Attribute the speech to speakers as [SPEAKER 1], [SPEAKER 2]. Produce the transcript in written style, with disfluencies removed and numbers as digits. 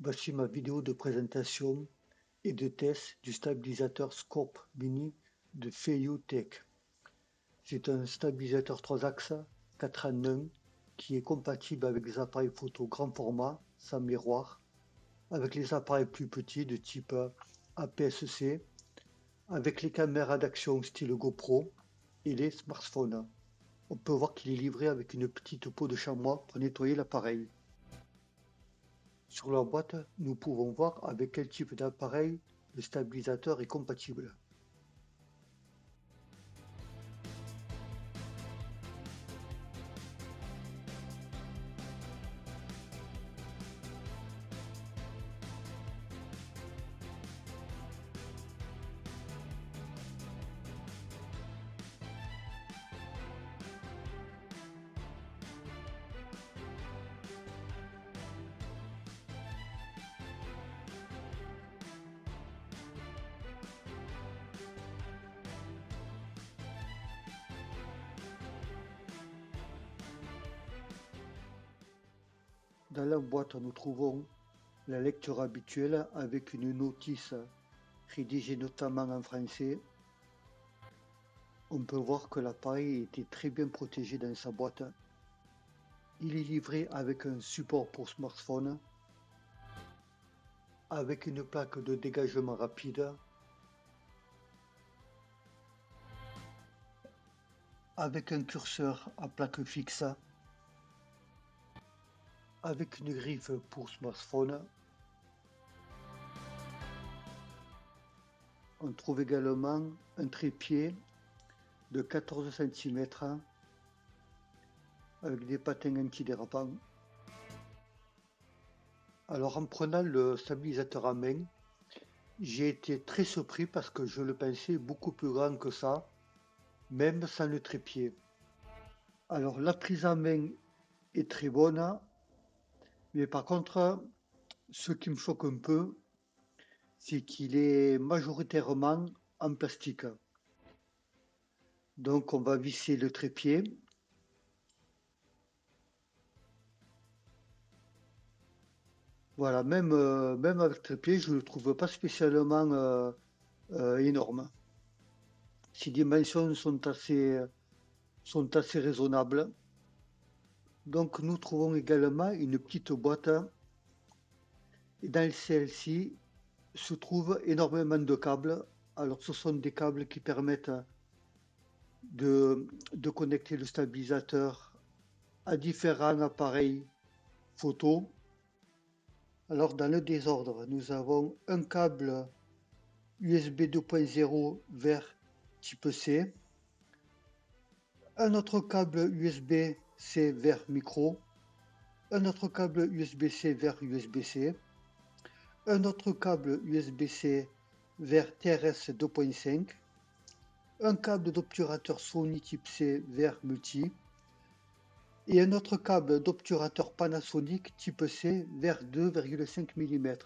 [SPEAKER 1] Voici ma vidéo de présentation et de test du stabilisateur Scorp Mini de Feiyu Tech. C'est un stabilisateur 3 axes 4 en 1 qui est compatible avec les appareils photo grand format sans miroir, avec les appareils plus petits de type APS-C, avec les caméras d'action style GoPro et les smartphones. On peut voir qu'il est livré avec une petite peau de chamois pour nettoyer l'appareil. Sur la boîte, nous pouvons voir avec quel type d'appareil le stabilisateur est compatible. Dans la boîte, nous trouvons la lecture habituelle avec une notice rédigée notamment en français. On peut voir que l'appareil était très bien protégé dans sa boîte. Il est livré avec un support pour smartphone, avec une plaque de dégagement rapide, avec un curseur à plaque fixe, avec une griffe pour smartphone. On trouve également un trépied de 14 cm avec des patins antidérapants. Alors en prenant le stabilisateur à main, j'ai été très surpris parce que je le pensais beaucoup plus grand que ça, même sans le trépied. Alors la prise en main est très bonne, mais par contre, ce qui me choque un peu, c'est qu'il est majoritairement en plastique. Donc on va visser le trépied. Voilà, même avec le trépied, je ne le trouve pas spécialement énorme. Ses dimensions sont assez raisonnables. Donc nous trouvons également une petite boîte et dans celle-ci se trouvent énormément de câbles. Alors ce sont des câbles qui permettent de connecter le stabilisateur à différents appareils photo. Alors dans le désordre, nous avons un câble USB 2.0 vers type C, un autre câble USB-C vers micro, un autre câble USB-C vers USB-C, un autre câble USB-C vers TRS 2.5, un câble d'obturateur Sony type C vers multi et un autre câble d'obturateur Panasonic type C vers 2,5 mm.